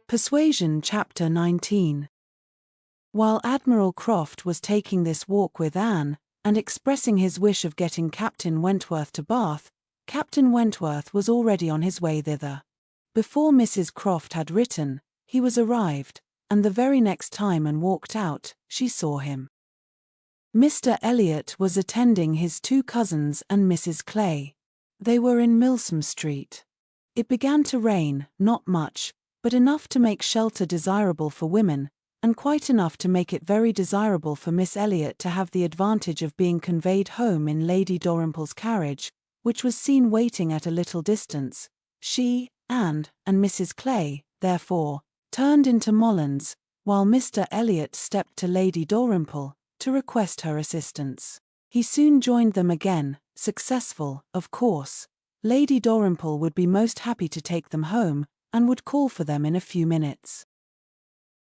Persuasion Chapter 19. While Admiral Croft was taking this walk with Anne, and expressing his wish of getting Captain Wentworth to Bath, Captain Wentworth was already on his way thither. Before Mrs. Croft had written, he was arrived, and the very next time Anne walked out, she saw him. Mr. Elliot was attending his two cousins and Mrs. Clay. They were in Milsom Street. It began to rain, not much, but enough to make shelter desirable for women, and quite enough to make it very desirable for Miss Elliot to have the advantage of being conveyed home in Lady Dalrymple's carriage, which was seen waiting at a little distance. She, Anne, and Mrs. Clay, therefore, turned into Molland's, while Mr. Elliot stepped to Lady Dalrymple, to request her assistance. He soon joined them again, successful, of course. Lady Dalrymple would be most happy to take them home, and would call for them in a few minutes.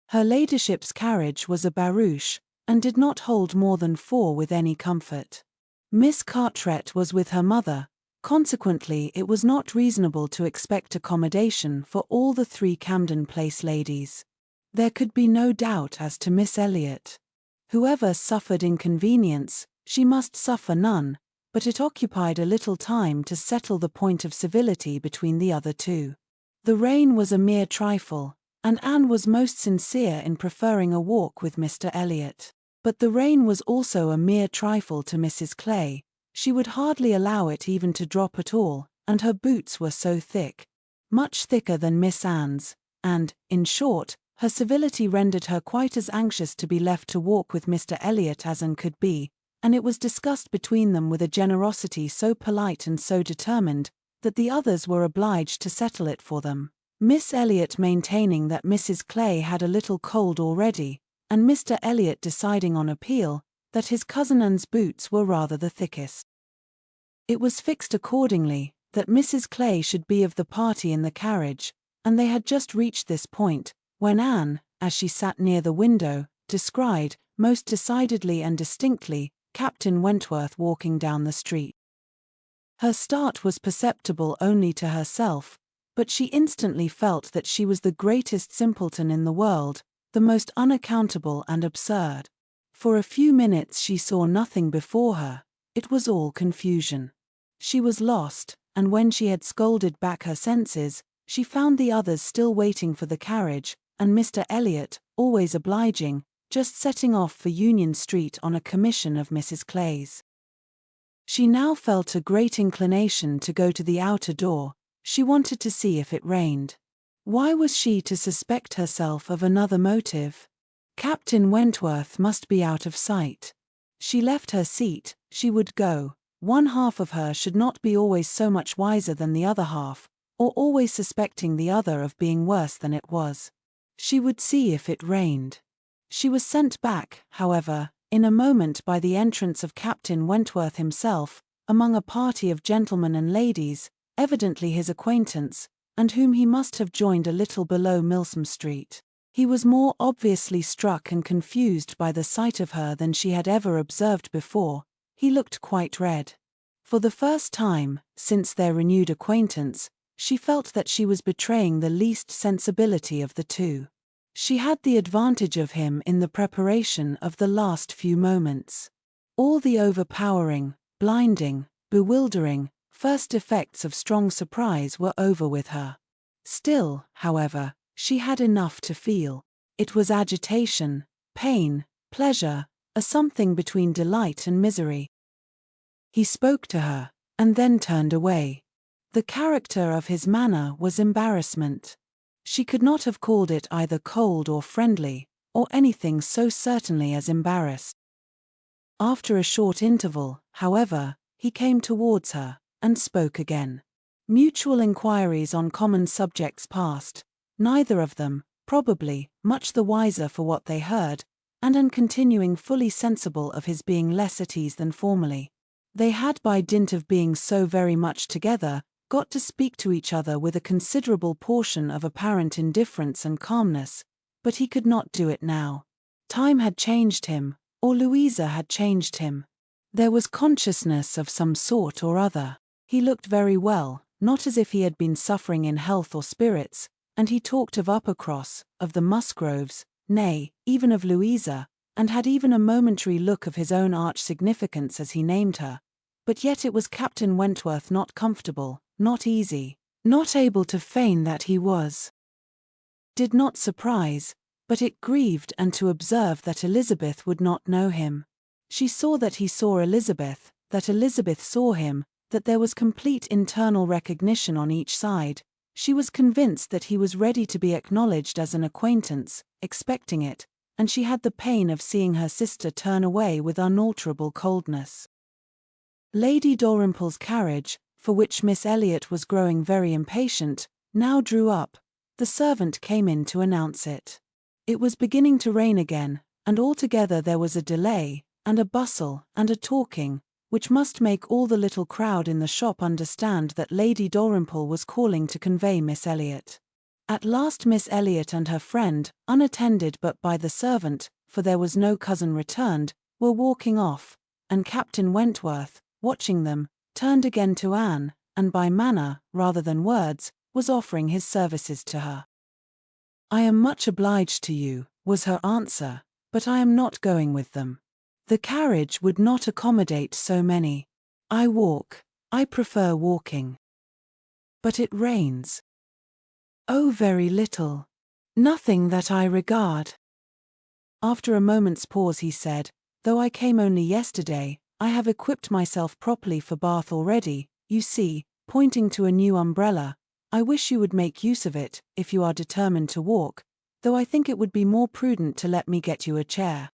Her ladyship's carriage was a barouche, and did not hold more than 4 with any comfort. Miss Carteret was with her mother, consequently it was not reasonable to expect accommodation for all the 3 Camden Place ladies. There could be no doubt as to Miss Elliot. Whoever suffered inconvenience, she must suffer none, but it occupied a little time to settle the point of civility between the other 2. The rain was a mere trifle, and Anne was most sincere in preferring a walk with Mr. Elliot. But the rain was also a mere trifle to Mrs. Clay. She would hardly allow it even to drop at all, and her boots were so thick, much thicker than Miss Anne's, and, in short, her civility rendered her quite as anxious to be left to walk with Mr. Elliot as Anne could be, and it was discussed between them with a generosity so polite and so determined, that the others were obliged to settle it for them, Miss Elliot maintaining that Mrs. Clay had a little cold already, and Mr. Elliot deciding on appeal, that his cousin Anne's boots were rather the thickest. It was fixed accordingly, that Mrs. Clay should be of the party in the carriage, and they had just reached this point, when Anne, as she sat near the window, descried, most decidedly and distinctly, Captain Wentworth walking down the street. Her start was perceptible only to herself, but she instantly felt that she was the greatest simpleton in the world, the most unaccountable and absurd. For a few minutes she saw nothing before her, it was all confusion. She was lost, and when she had scolded back her senses, she found the others still waiting for the carriage, and Mr. Elliot, always obliging, just setting off for Union Street on a commission of Mrs. Clay's. She now felt a great inclination to go to the outer door. She wanted to see if it rained. Why was she to suspect herself of another motive? Captain Wentworth must be out of sight. She left her seat, she would go. One half of her should not be always so much wiser than the other half, or always suspecting the other of being worse than it was. She would see if it rained. She was sent back, however, in a moment by the entrance of Captain Wentworth himself, among a party of gentlemen and ladies, evidently his acquaintance, and whom he must have joined a little below Milsom Street. He was more obviously struck and confused by the sight of her than she had ever observed before. He looked quite red. For the first time, since their renewed acquaintance, she felt that she was betraying the least sensibility of the 2. She had the advantage of him in the preparation of the last few moments. All the overpowering, blinding, bewildering, first effects of strong surprise were over with her. Still, however, she had enough to feel. It was agitation, pain, pleasure, a something between delight and misery. He spoke to her, and then turned away. The character of his manner was embarrassment. She could not have called it either cold or friendly, or anything so certainly as embarrassed. After a short interval, however, he came towards her, and spoke again. Mutual inquiries on common subjects passed, neither of them, probably, much the wiser for what they heard, and continuing fully sensible of his being less at ease than formerly. They had by dint of being so very much together, got to speak to each other with a considerable portion of apparent indifference and calmness, but he could not do it now. Time had changed him, or Louisa had changed him. There was consciousness of some sort or other. He looked very well, not as if he had been suffering in health or spirits, and he talked of Uppercross, of the Musgroves, nay, even of Louisa, and had even a momentary look of his own arch significance as he named her. But yet it was Captain Wentworth not comfortable, not easy, not able to feign that he was. Did not surprise, but it grieved and to observe that Elizabeth would not know him. She saw that he saw Elizabeth, that Elizabeth saw him, that there was complete internal recognition on each side. She was convinced that he was ready to be acknowledged as an acquaintance, expecting it, and she had the pain of seeing her sister turn away with unalterable coldness. Lady Dalrymple's carriage, for which Miss Elliot was growing very impatient, now drew up. The servant came in to announce it. It was beginning to rain again, and altogether there was a delay, and a bustle, and a talking, which must make all the little crowd in the shop understand that Lady Dalrymple was calling to convey Miss Elliot. At last Miss Elliot and her friend, unattended but by the servant, for there was no cousin returned, were walking off, and Captain Wentworth, watching them, turned again to Anne, and by manner, rather than words, was offering his services to her. "I am much obliged to you," was her answer, "but I am not going with them. The carriage would not accommodate so many. I prefer walking." "But it rains." "Oh, very little. Nothing that I regard." After a moment's pause he said, "Though I came only yesterday, I have equipped myself properly for Bath already, you see," pointing to a new umbrella. "I wish you would make use of it, if you are determined to walk, though I think it would be more prudent to let me get you a chair."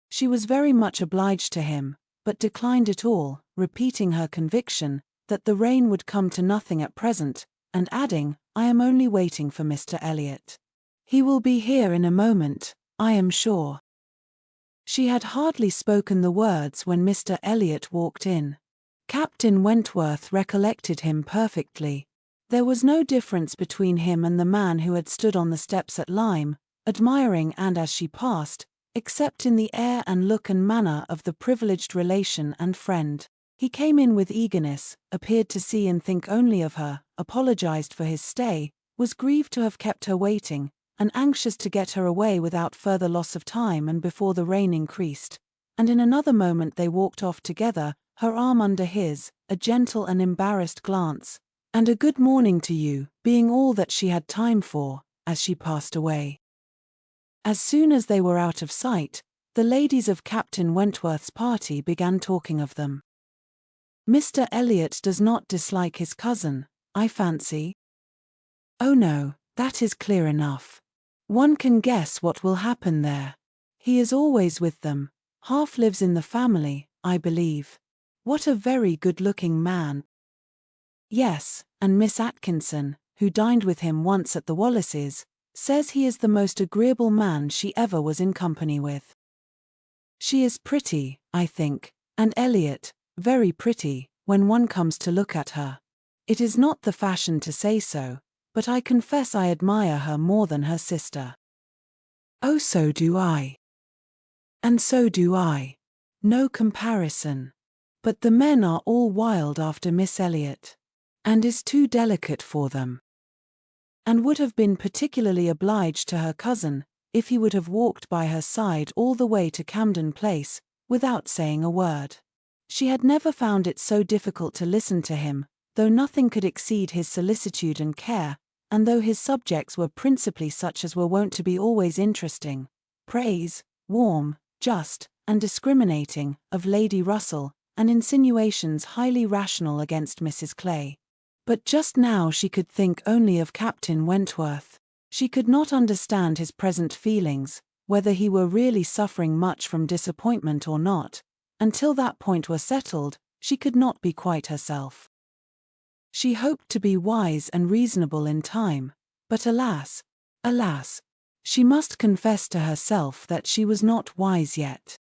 She was very much obliged to him, but declined it all, repeating her conviction that the rain would come to nothing at present, and adding, "I am only waiting for Mr. Elliot. He will be here in a moment, I am sure." She had hardly spoken the words when Mr. Elliot walked in. Captain Wentworth recollected him perfectly. There was no difference between him and the man who had stood on the steps at Lyme, admiring Anne as she passed, except in the air and look and manner of the privileged relation and friend. He came in with eagerness, appeared to see and think only of her, apologized for his stay, was grieved to have kept her waiting, and anxious to get her away without further loss of time and before the rain increased. And in another moment they walked off together, her arm under his, a gentle and embarrassed glance, and a good morning to you, being all that she had time for, as she passed away. As soon as they were out of sight, the ladies of Captain Wentworth's party began talking of them. "Mr. Elliot does not dislike his cousin, I fancy?" "Oh no, that is clear enough. One can guess what will happen there. He is always with them, half lives in the family, I believe. What a very good-looking man." "Yes, and Miss Atkinson, who dined with him once at the Wallaces, says he is the most agreeable man she ever was in company with. She is pretty, I think, and Elliot, very pretty, when one comes to look at her. It is not the fashion to say so, but I confess I admire her more than her sister." "Oh, so do I." "And so do I. No comparison. But the men are all wild after Miss Elliot, and is too delicate for them. And would have been particularly obliged to her cousin, if he would have walked by her side all the way to Camden Place, without saying a word. She had never found it so difficult to listen to him, though nothing could exceed his solicitude and care, and though his subjects were principally such as were wont to be always interesting, praise, warm, just, and discriminating, of Lady Russell, and insinuations highly rational against Mrs. Clay. But just now she could think only of Captain Wentworth. She could not understand his present feelings, whether he were really suffering much from disappointment or not. Until that point were settled, she could not be quite herself. She hoped to be wise and reasonable in time, but alas, alas, she must confess to herself that she was not wise yet.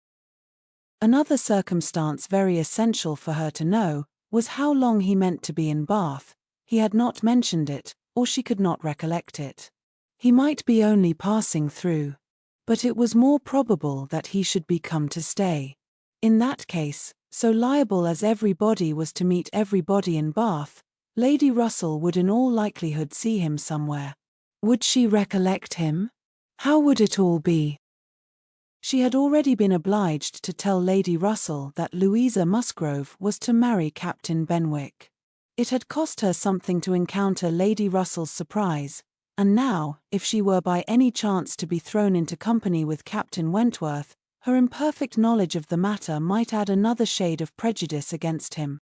Another circumstance very essential for her to know was how long he meant to be in Bath. He had not mentioned it, or she could not recollect it. He might be only passing through, but it was more probable that he should be come to stay. In that case, so liable as everybody was to meet everybody in Bath, Lady Russell would in all likelihood see him somewhere. Would she recollect him? How would it all be? She had already been obliged to tell Lady Russell that Louisa Musgrove was to marry Captain Benwick. It had cost her something to encounter Lady Russell's surprise, and now, if she were by any chance to be thrown into company with Captain Wentworth, her imperfect knowledge of the matter might add another shade of prejudice against him.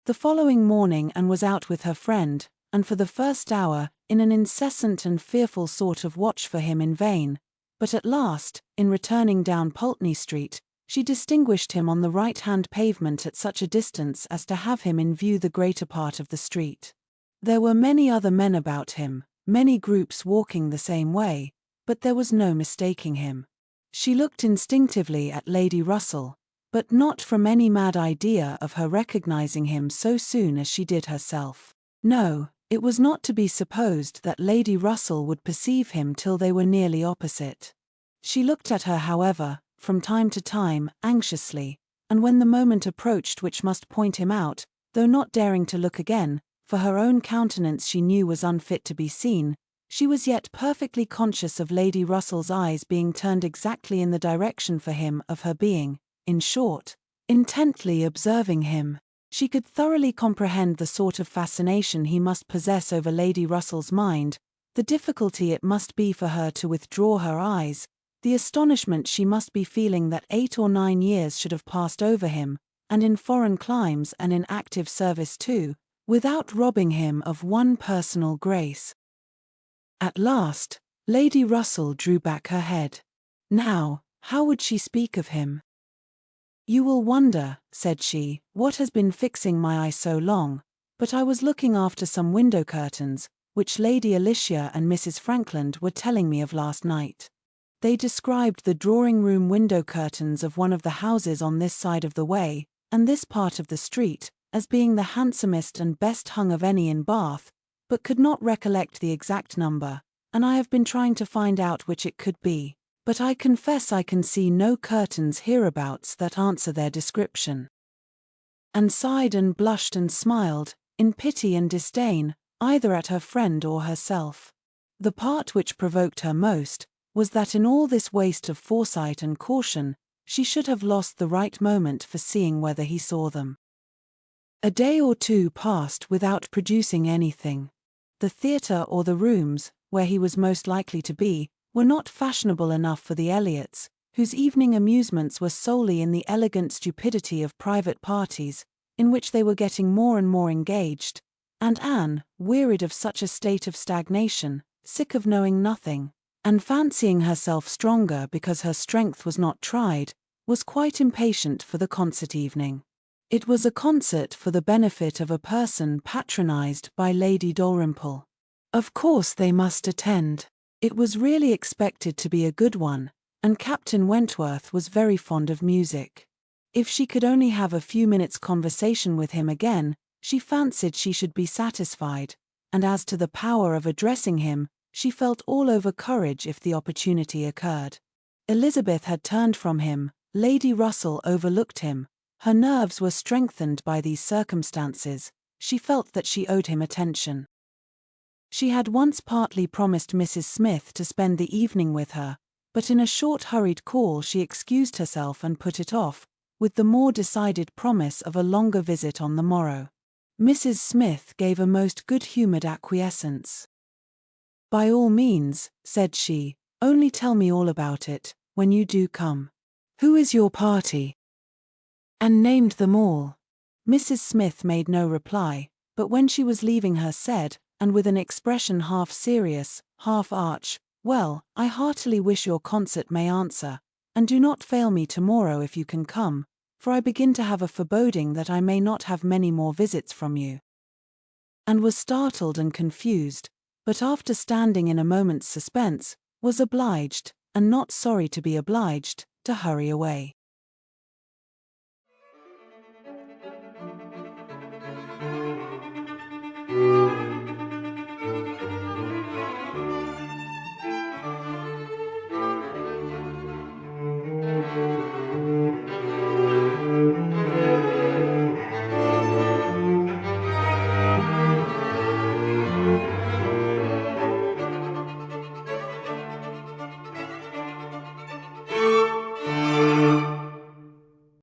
The following morning Anne was out with her friend, and for the first hour, in an incessant and fearful sort of watch for him in vain, but at last, in returning down Pulteney Street, she distinguished him on the right-hand pavement at such a distance as to have him in view the greater part of the street. There were many other men about him, many groups walking the same way, but there was no mistaking him. She looked instinctively at Lady Russell, but not from any mad idea of her recognizing him so soon as she did herself. No, it was not to be supposed that Lady Russell would perceive him till they were nearly opposite. She looked at her, however, from time to time, anxiously, and when the moment approached which must point him out, though not daring to look again, for her own countenance she knew was unfit to be seen, she was yet perfectly conscious of Lady Russell's eyes being turned exactly in the direction for him of her being, in short, intently observing him. She could thoroughly comprehend the sort of fascination he must possess over Lady Russell's mind, the difficulty it must be for her to withdraw her eyes, the astonishment she must be feeling that 8 or 9 years should have passed over him, and in foreign climes and in active service too, without robbing him of one personal grace. At last, Lady Russell drew back her head. Now, how would she speak of him? "You will wonder," said she, "what has been fixing my eye so long, but I was looking after some window curtains, which Lady Alicia and Mrs. Frankland were telling me of last night. They described the drawing-room window curtains of one of the houses on this side of the way, and this part of the street, as being the handsomest and best hung of any in Bath, but could not recollect the exact number, and I have been trying to find out which it could be. But I confess I can see no curtains hereabouts that answer their description." And sighed and blushed and smiled, in pity and disdain, either at her friend or herself. The part which provoked her most was that in all this waste of foresight and caution, she should have lost the right moment for seeing whether he saw them. A day or two passed without producing anything. The theatre or the rooms, where he was most likely to be, were not fashionable enough for the Elliots, whose evening amusements were solely in the elegant stupidity of private parties, in which they were getting more and more engaged, and Anne, wearied of such a state of stagnation, sick of knowing nothing, and fancying herself stronger because her strength was not tried, was quite impatient for the concert evening. It was a concert for the benefit of a person patronized by Lady Dalrymple. Of course they must attend. It was really expected to be a good one, and Captain Wentworth was very fond of music. If she could only have a few minutes' conversation with him again, she fancied she should be satisfied, and as to the power of addressing him, she felt all over courage if the opportunity occurred. Elizabeth had turned from him, Lady Russell overlooked him. Her nerves were strengthened by these circumstances, she felt that she owed him attention. She had once partly promised Mrs. Smith to spend the evening with her, but in a short hurried call she excused herself and put it off, with the more decided promise of a longer visit on the morrow. Mrs. Smith gave a most good-humoured acquiescence. "By all means," said she, "only tell me all about it, when you do come. Who is your party?" And named them all. Mrs. Smith made no reply, but when she was leaving her said, and with an expression half serious, half arch, "Well, I heartily wish your concert may answer, and do not fail me tomorrow if you can come, for I begin to have a foreboding that I may not have many more visits from you." And was startled and confused, but after standing in a moment's suspense, was obliged, and not sorry to be obliged, to hurry away.